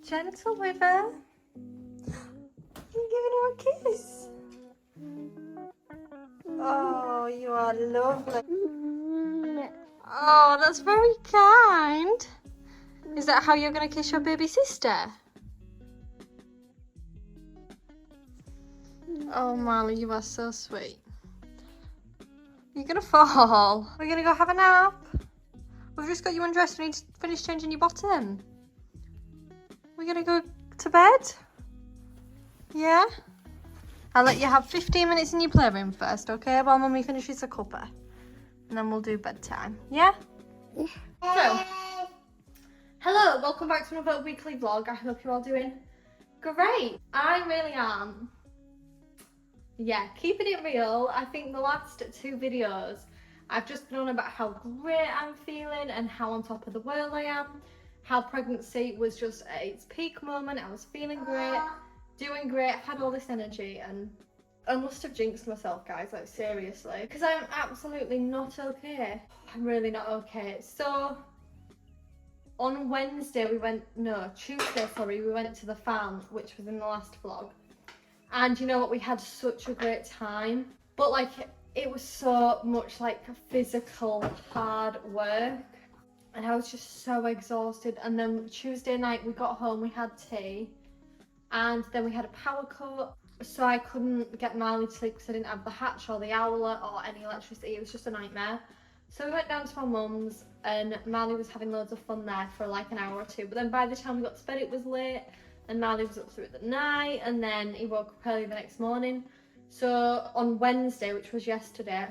gentle with her. You're giving her a kiss. Oh, you are lovely. Oh, that's very kind. Is that how you're going to kiss your baby sister? Oh, Marley, you are so sweet. You're going to fall. We're going to go have a nap. We've just got you undressed. We need to finish changing your bottom. We're going to go to bed? Yeah? I'll let you have 15 minutes in your playroom first, okay? While Mummy finishes a cuppa. And then we'll do bedtime. Yeah? So, hello, welcome back to another weekly vlog. I hope you're all doing great. I really am. Yeah, keeping it real. I think the last 2 videos, I've just been on about how great I'm feeling and how on top of the world I am. How pregnancy was just at its peak moment. I was feeling great, doing great, had all this energy, and I must have jinxed myself, guys, like seriously. Because I'm absolutely not okay. I'm really not okay. So, on Tuesday, we went to the farm, which was in the last vlog. And you know what, we had such a great time. But like, it was so much like physical, hard work. And I was just so exhausted. And then Tuesday night we got home, we had tea. And then we had a power cut. So I couldn't get Marley to sleep because I didn't have the hatch or the owlet or any electricity. It was just a nightmare. So we went down to my mum's and Marley was having loads of fun there for like an hour or 2. But then by the time we got to bed it was late and Marley was up through the night and then he woke up early the next morning. So on Wednesday, which was yesterday,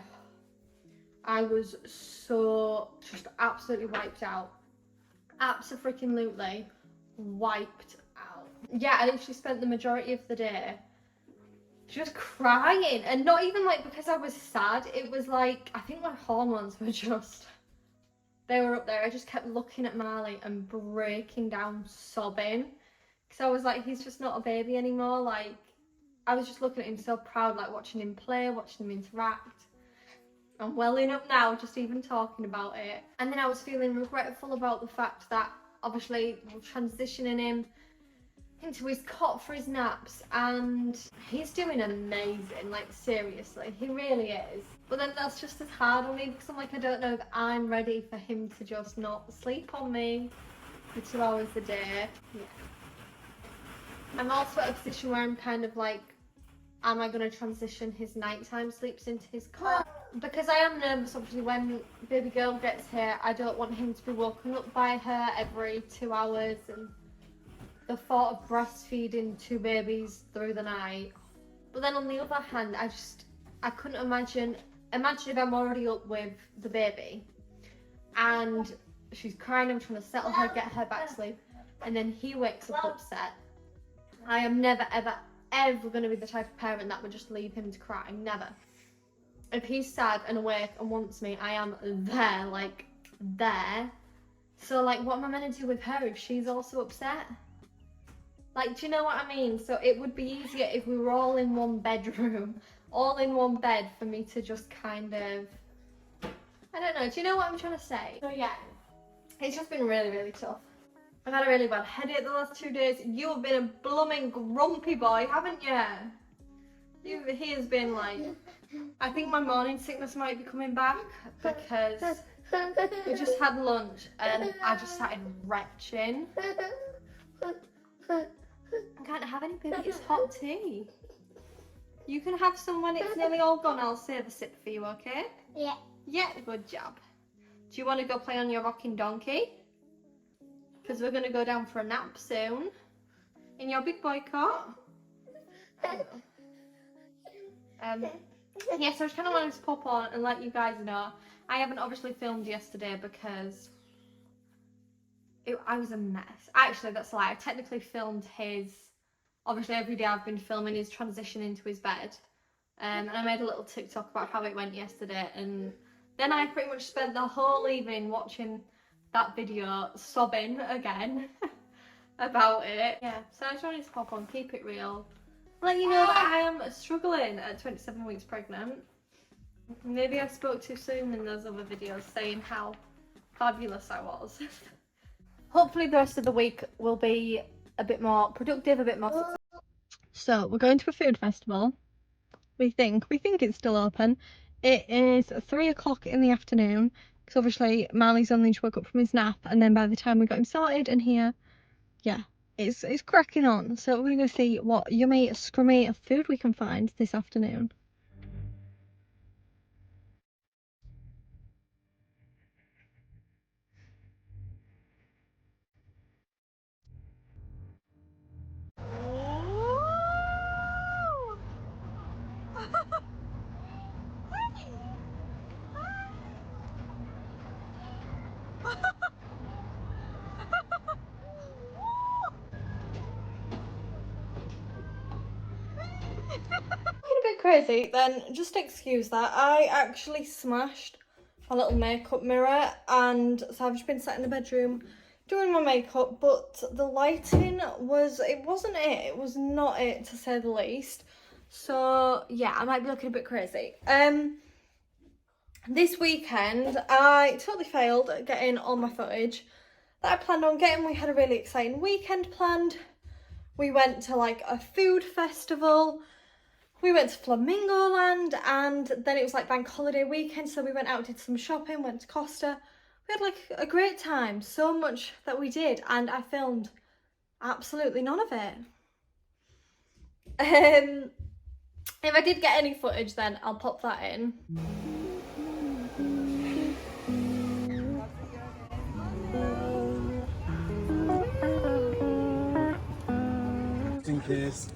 I was so just absolutely wiped out. Abso-freaking-lutely wiped out. Yeah, I literally spent the majority of the day just crying, and not even like because I was sad. It was like, I think my hormones were just, they were up there. I just kept looking at Marley and breaking down sobbing because I was like, he's just not a baby anymore. Like, I was just looking at him so proud, like watching him play, watching him interact. I'm welling up now just even talking about it. And then I was feeling regretful about the fact that obviously we're transitioning him into his cot for his naps, and he's doing amazing, like seriously, he really is. But then that's just as hard on me because I'm like, I don't know if I'm ready for him to just not sleep on me for 2 hours a day. Yeah. I'm also at a position where I'm kind of like, am I going to transition his nighttime sleeps into his cot? Because I am nervous, obviously, when baby girl gets here, I don't want him to be woken up by her every 2 hours, and the thought of breastfeeding 2 babies through the night. But then on the other hand, I couldn't imagine if I'm already up with the baby and she's crying, I'm trying to settle her, get her back to sleep, and then he wakes up upset. I am never ever going to be the type of parent that would just leave him to cry. Never. If he's sad and awake and wants me, I am there, like there. So like, what am I meant to do with her if she's also upset? Like, do you know what I mean? So it would be easier if we were all in one bedroom, all in one bed, for me to just kind of, I don't know, do you know what I'm trying to say? So yeah, it's just been really, really tough. I've had a really bad headache the last 2 days. You have been a blooming grumpy boy, haven't you? He has been like, I think my morning sickness might be coming back because we just had lunch and I just started retching. I can't have any, baby, it's hot tea. You can have some when it's nearly all gone. I'll save a sip for you, okay? Yeah. Yeah, good job. Do you want to go play on your rocking donkey? Because we're going to go down for a nap soon. In your big boy cot. Yeah, so I just kind of wanted to pop on and let you guys know. I haven't obviously filmed yesterday because I was a mess. Actually, that's a lie. I technically filmed obviously every day I've been filming his transition into his bed. And I made a little TikTok about how it went yesterday. And then I pretty much spent the whole evening watching that video, sobbing again about it. Yeah, so I just wanted to pop on, keep it real. Let you know that I am struggling at 27 weeks pregnant. Maybe I spoke too soon in those other videos saying how fabulous I was. Hopefully the rest of the week will be a bit more productive, a bit more successful. So we're going to a food festival. We think it's still open. It is 3 o'clock in the afternoon, because obviously Marley's only just woke up from his nap, and then by the time we got him sorted and here, yeah, it's cracking on. So we're gonna go see what yummy scrummy food we can find this afternoon. A bit crazy, then just excuse that. I actually smashed my little makeup mirror, and so I've just been sat in the bedroom doing my makeup, but the lighting was not it, to say the least. So yeah, I might be looking a bit crazy. This weekend I totally failed at getting all my footage that I planned on getting. We had a really exciting weekend planned. We went to like a food festival. We went to Flamingo Land, and then it was like bank holiday weekend, so we went out, did some shopping, went to Costa. We had like a great time, so much that we did, and I filmed absolutely none of it. If I did get any footage, then I'll pop that in. In case.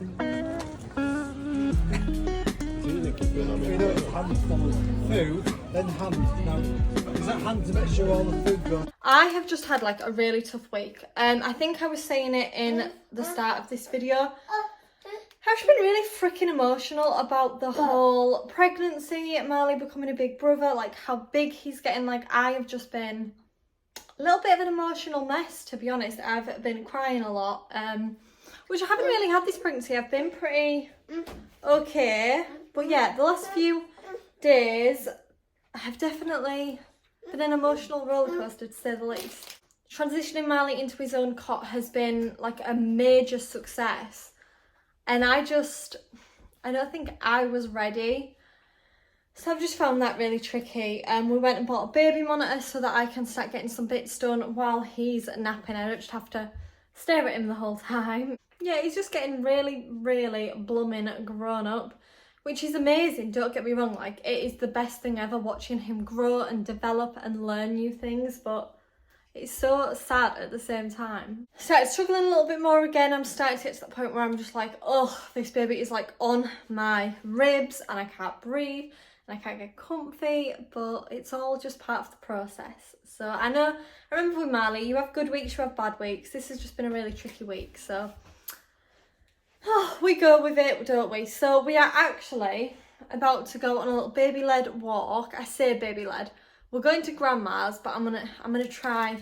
Food, then hand. Now, is that hand to make sure all the food goes? I have just had like a really tough week. I think I was saying it in the start of this video. I've just been really freaking emotional about the whole pregnancy, Marley becoming a big brother, like how big he's getting. Like, I have just been a little bit of an emotional mess, to be honest. I've been crying a lot, which I haven't really had this pregnancy. I've been pretty okay, but yeah, the last few days have definitely been an emotional rollercoaster, to say the least. Transitioning Marley into his own cot has been like a major success, and I don't think I was ready. So I've just found that really tricky. We went and bought a baby monitor so that I can start getting some bits done while he's napping. I don't just have to stare at him the whole time. Yeah, he's just getting really, really blooming grown up, which is amazing, don't get me wrong. Like, it is the best thing ever, watching him grow and develop and learn new things, but it's so sad at the same time. Started struggling a little bit more again. I'm starting to get to that point where I'm just like, oh, this baby is like on my ribs and I can't breathe and I can't get comfy, but it's all just part of the process. So I remember with Marley, you have good weeks, you have bad weeks. This has just been a really tricky week, so we go with it, don't we? So we are actually about to go on a little baby-led walk. I say baby-led. We're going to Grandma's, but I'm gonna try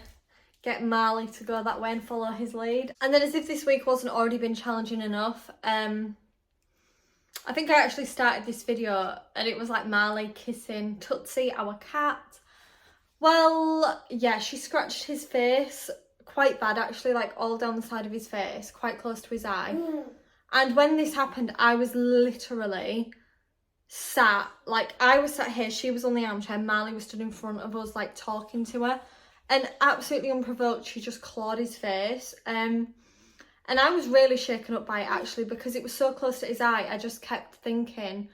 get Marley to go that way and follow his lead. And then, as if this week wasn't already been challenging enough, I think I actually started this video and it was like Marley kissing Tootsie, our cat. Well, yeah, she scratched his face quite bad, actually, like all down the side of his face, quite close to his eye. And when this happened, I was literally sat here, she was on the armchair, Marley was stood in front of us, like talking to her, and absolutely unprovoked, she just clawed his face. And I was really shaken up by it, actually, because it was so close to his eye. I just kept thinking,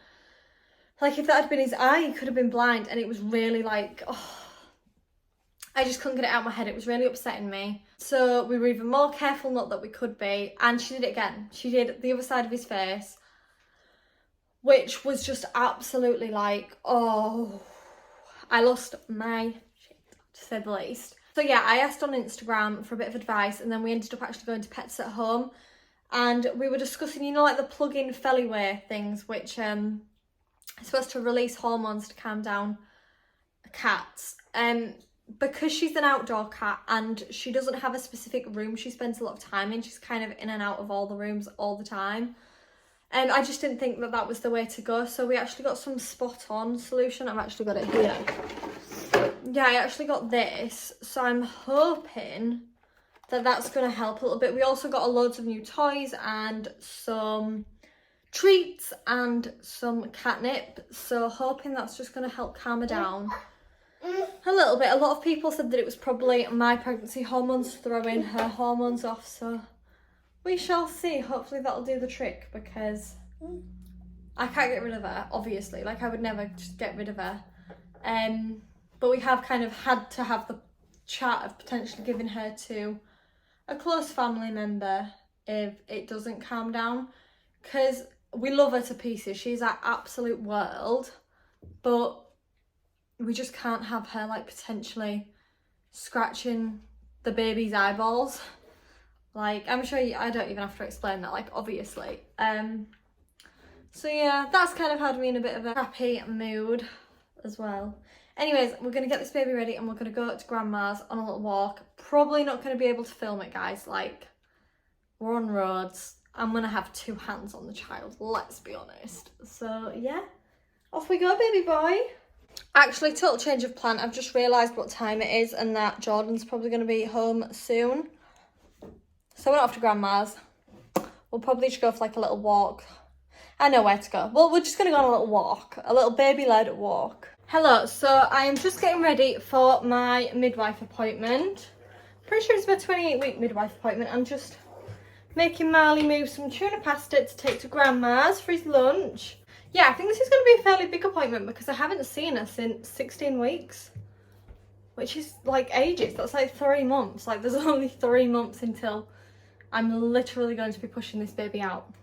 like, if that had been his eye, he could have been blind. And it was really like, oh, I just couldn't get it out of my head. It was really upsetting me. So we were even more careful, not that we could be, and she did it again. She did the other side of his face, which was just absolutely like, oh, I lost my shit, to say the least. So yeah, I asked on Instagram for a bit of advice, and then we ended up actually going to Pets at Home, and we were discussing, you know, like the plug-in Feliway things, which are supposed to release hormones to calm down cats. Because she's an outdoor cat and she doesn't have a specific room she spends a lot of time in, she's kind of in and out of all the rooms all the time. And I just didn't think that that was the way to go. So we actually got some spot on solution. I've actually got it here. Yeah, I actually got this. So I'm hoping that's going to help a little bit. We also got loads of new toys and some treats and some catnip, so hoping that's just going to help calm her down a little bit. A lot of people said that it was probably my pregnancy hormones throwing her hormones off, so we shall see. Hopefully that'll do the trick, because I can't get rid of her, obviously. Like, I would never just get rid of her. But we have kind of had to have the chat of potentially giving her to a close family member if it doesn't calm down, because we love her to pieces. She's our absolute world, but we just can't have her like potentially scratching the baby's eyeballs. Like, I'm sure I don't even have to explain that, like, obviously. So yeah, that's kind of had me in a bit of a crappy mood as well. Anyways, we're going to get this baby ready and we're going to go to Grandma's on a little walk. Probably not going to be able to film it, guys. Like, we're on roads. I'm going to have two hands on the child, let's be honest. So yeah, off we go, baby boy. Actually, total change of plan. I've just realised what time it is and that Jordan's probably going to be home soon. So we're not off to Grandma's. We'll probably just go for like a little walk. I know where to go. Well, we're just going to go on a little walk. A little baby-led walk. Hello, so I am just getting ready for my midwife appointment. Pretty sure it's my 28-week midwife appointment. I'm just making Marley move some tuna pasta to take to Grandma's for his lunch. Yeah, I think this is going to be a fairly big appointment because I haven't seen her since 16 weeks. Which is like ages. That's like 3 months. Like, there's only 3 months until I'm literally going to be pushing this baby out.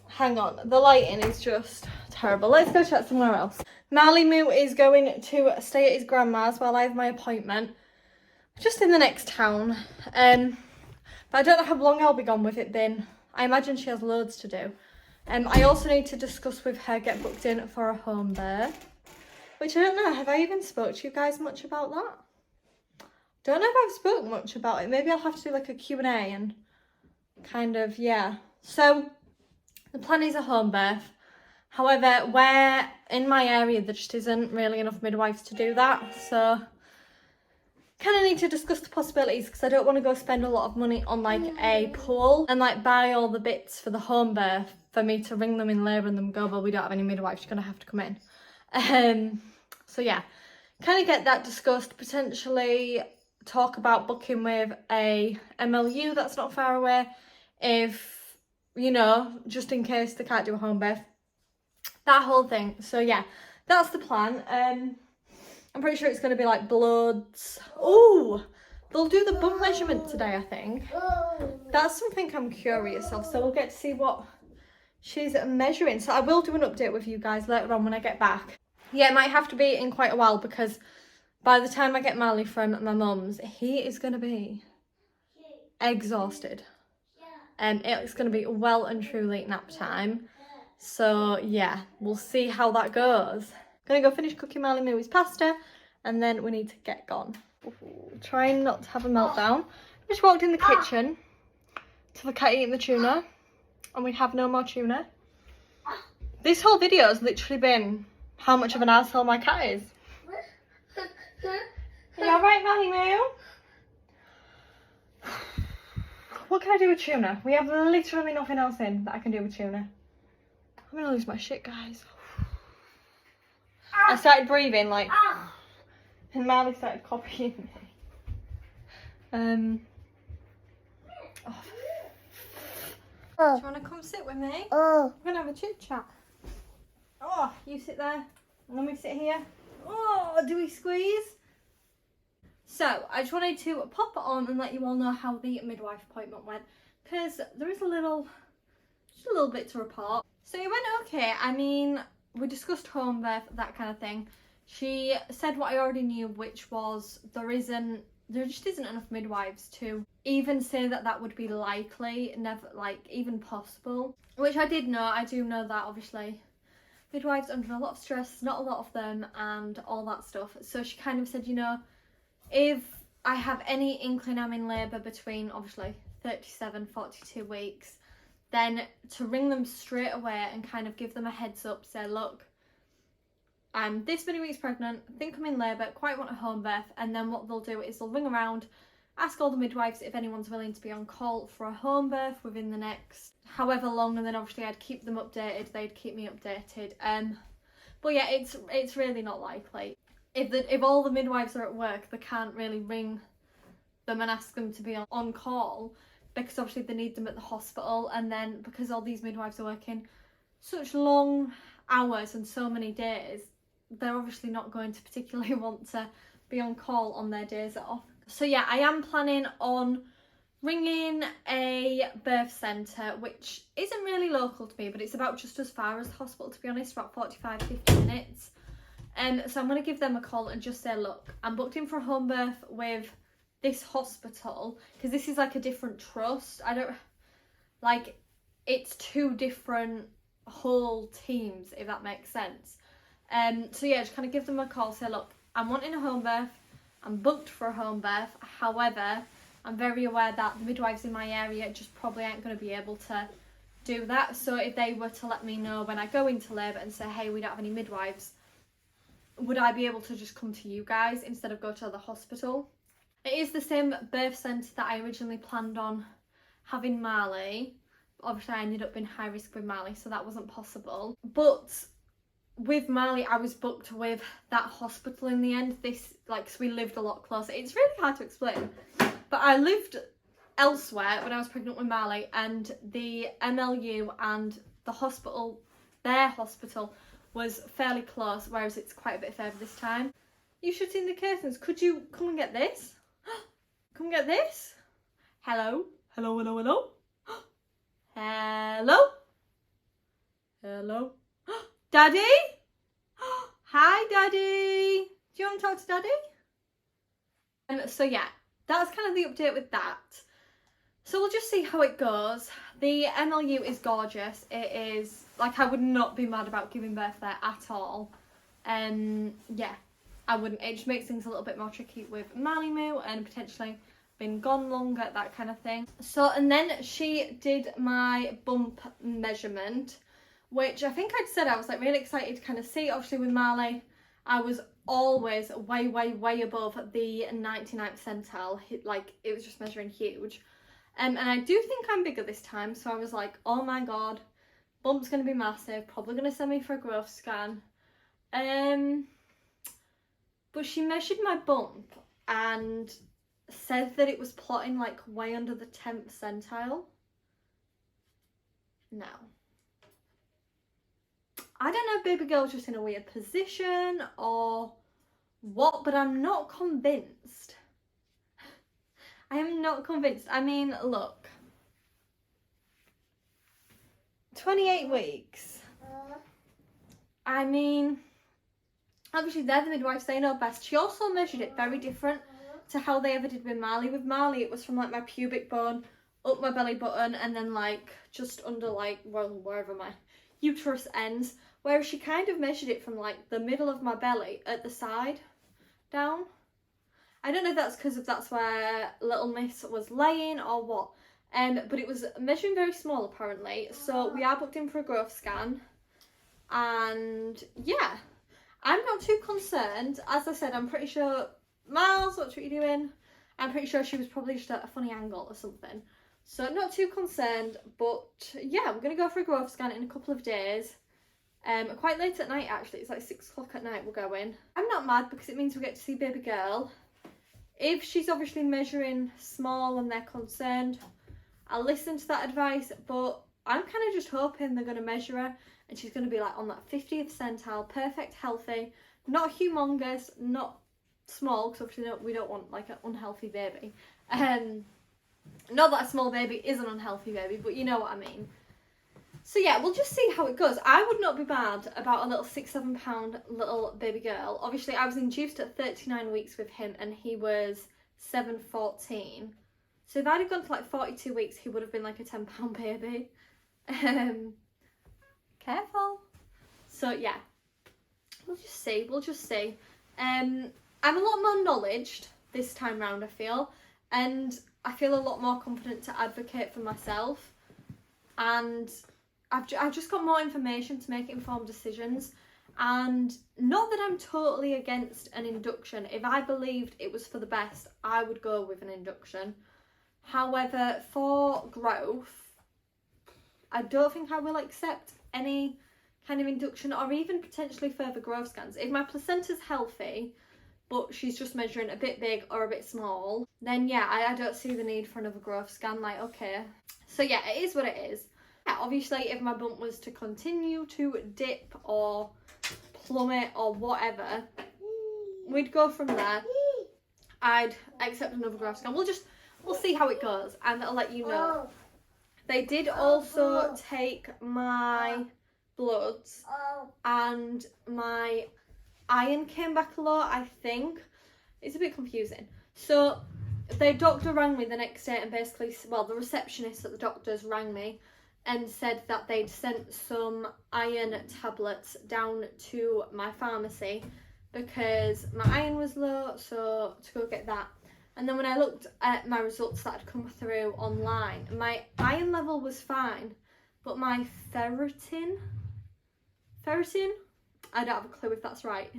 Hang on, the lighting is just terrible. Let's go chat somewhere else. Marley Moo is going to stay at his grandma's while I have my appointment, just in the next town. But I don't know how long I'll be gone with it being. I imagine she has loads to do. I also need to discuss with her, get booked in for a home birth, which I don't know. Have I even spoke to you guys much about that? Don't know if I've spoken much about it. Maybe I'll have to do like a Q&A and kind of, yeah. So the plan is a home birth. However, where in my area there just isn't really enough midwives to do that. So kind of need to discuss the possibilities, because I don't want to go spend a lot of money on like a pool and like buy all the bits for the home birth for me to ring them in labour and them go, well, we don't have any midwives, you're going to have to come in. So yeah, kind of get that discussed, potentially talk about booking with a MLU that's not far away, if, you know, just in case they can't do a home birth, that whole thing. So yeah, that's the plan. I'm pretty sure it's going to be like bloods. Oh, they'll do the bum measurement today, I think. That's something I'm curious of, so we'll get to see what she's measuring. So I will do an update with you guys later on when I get back. Yeah, it might have to be in quite a while, because by the time I get Marley from my mum's, he is going to be exhausted. It's going to be well and truly nap time. So yeah, we'll see how that goes. Gonna go finish cooking Marley Moo's pasta, and then we need to get gone. Ooh, trying not to have a meltdown. Just walked in the kitchen to the cat eating the tuna, and we have no more tuna. This whole video has literally been how much of an asshole my cat is. Are you alright, Marley Moo? What can I do with tuna? We have literally nothing else in that I can do with tuna. I'm gonna lose my shit, guys. I started breathing like, and Marley started copying me. Do you want to come sit with me? We're gonna have a chit chat. Oh, you sit there, and let me sit here. Oh, do we squeeze? So I just wanted to pop it on and let you all know how the midwife appointment went, because there is just a little bit to report. So it went okay. I mean, we discussed home birth, that kind of thing. She said what I already knew, which was there just isn't enough midwives to even say that that would be likely, never, like, even possible. Which I did know. I do know that, obviously. Midwives under a lot of stress, not a lot of them, and all that stuff. So she kind of said, you know, if I have any inkling I'm in labour between, obviously, 37, 42 weeks, then to ring them straight away and kind of give them a heads up, say, look, I'm this many weeks pregnant, think I'm in labour, quite want a home birth, and then what they'll do is they'll ring around, ask all the midwives if anyone's willing to be on call for a home birth within the next however long, and then obviously I'd keep them updated, they'd keep me updated. But yeah, it's really not likely. If all the midwives are at work, they can't really ring them and ask them to be on call, because obviously they need them at the hospital, and then because all these midwives are working such long hours and so many days, they're obviously not going to particularly want to be on call on their days off. So yeah, I am planning on ringing a birth centre, which isn't really local to me, but it's about just as far as the hospital, to be honest, about 45-50 minutes. So I'm going to give them a call and just say, look, I'm booked in for a home birth with this hospital, because this is like a different trust. I don't, like, it's two different whole teams, if that makes sense. So yeah, just kind of give them a call, say, look, I'm wanting a home birth, I'm booked for a home birth, however, I'm very aware that the midwives in my area just probably aren't going to be able to do that. So if they were to let me know when I go into labour and say, hey, we don't have any midwives, would I be able to just come to you guys instead of go to the hospital? It is the same birth centre that I originally planned on having Marley. Obviously I ended up being high risk with Marley, so that wasn't possible. But with Marley, I was booked with that hospital in the end. So we lived a lot closer. It's really hard to explain, but I lived elsewhere when I was pregnant with Marley, and the MLU and the hospital, their hospital, was fairly close, whereas it's quite a bit further this time. You shutting the curtains. Could you come and get this? Come get this. Hello? Hello, hello, hello? Hello? Hello? Daddy? Hi, Daddy. Do you want to talk to Daddy? So yeah, that's kind of the update with that. So we'll just see how it goes. The MLU is gorgeous. It is, like, I would not be mad about giving birth there at all. Yeah, I wouldn't. It just makes things a little bit more tricky with Marley Moo and potentially been gone longer, that kind of thing. So, and then she did my bump measurement, which I think I'd said I was like really excited to kind of see. Obviously with Marley, I was always way, way, way above the 99th percentile. Like, it was just measuring huge. And I do think I'm bigger this time, so I was like, oh my god, bump's going to be massive, probably going to send me for a growth scan. But she measured my bump and said that it was plotting like way under the 10th percentile. No. I don't know if baby girl's just in a weird position or what, but I'm not convinced. I am not convinced. I mean, look. 28 weeks. I mean, obviously they're the midwives, they know best. She also measured it very different to how they ever did with Marley. With Marley, it was from like my pubic bone, up my belly button, and then like just under like, well, wherever my uterus ends. Whereas she kind of measured it from like the middle of my belly at the side down. I don't know if that's because that's where little miss was laying or what. But it was measuring very small apparently. So we are booked in for a growth scan. And yeah, I'm not too concerned. As I said, I'm pretty sure, Miles, what are you doing? I'm pretty sure she was probably just at a funny angle or something. So not too concerned, but yeah, we're going to go for a growth scan in a couple of days. Quite late at night actually, it's like 6 o'clock at night we're going. I'm not mad because it means we get to see baby girl. If she's obviously measuring small and they're concerned, I'll listen to that advice, but I'm kind of just hoping they're going to measure her and she's going to be like on that 50th percentile, perfect, healthy, not humongous, not small, because obviously we don't want like an unhealthy baby. Not that a small baby is an unhealthy baby, but you know what I mean. So yeah, we'll just see how it goes. I would not be mad about a little 6-7 pound little baby girl. Obviously I was induced at 39 weeks with him and he was 7-14. So if I'd have gone to like 42 weeks, he would have been like a 10 pound baby. Careful. So yeah, we'll just see. I'm a lot more knowledged this time round, I feel, and I feel a lot more confident to advocate for myself, and I've just got more information to make informed decisions. And not that I'm totally against an induction. If I believed it was for the best, I would go with an induction. However, for growth, I don't think I will accept any kind of induction or even potentially further growth scans. If my placenta's healthy, but she's just measuring a bit big or a bit small, then yeah, I don't see the need for another growth scan. Like, okay. So yeah, it is what it is. Yeah, obviously, if my bump was to continue to dip or plummet or whatever, we'd go from there. I'd accept another growth scan. We'll see how it goes, and I'll let you know. They did also take my bloods, and my iron came back low, I think. It's a bit confusing. So the doctor rang me the next day and basically, well, the receptionist at the doctor's rang me and said that they'd sent some iron tablets down to my pharmacy because my iron was low, so to go get that. And then when I looked at my results that had come through online, my iron level was fine, but my ferritin, I don't have a clue if that's right.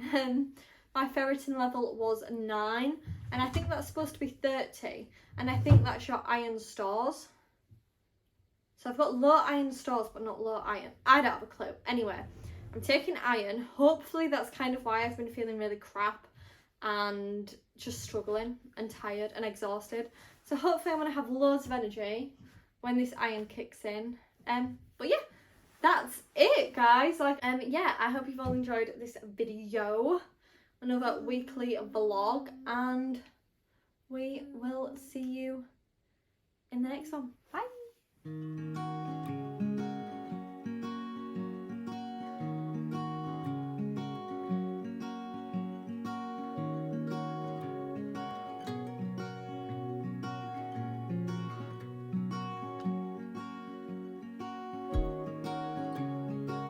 My ferritin level was 9, and I think that's supposed to be 30, and I think that's your iron stores. So I've got low iron stores, but not low iron. I don't have a clue. Anyway, I'm taking iron. Hopefully that's kind of why I've been feeling really crap and just struggling and tired and exhausted. So hopefully I'm going to have loads of energy when this iron kicks in. But yeah, that's it, guys. Yeah, I hope you've all enjoyed this video. Another weekly vlog, and we will see you in the next one. Bye.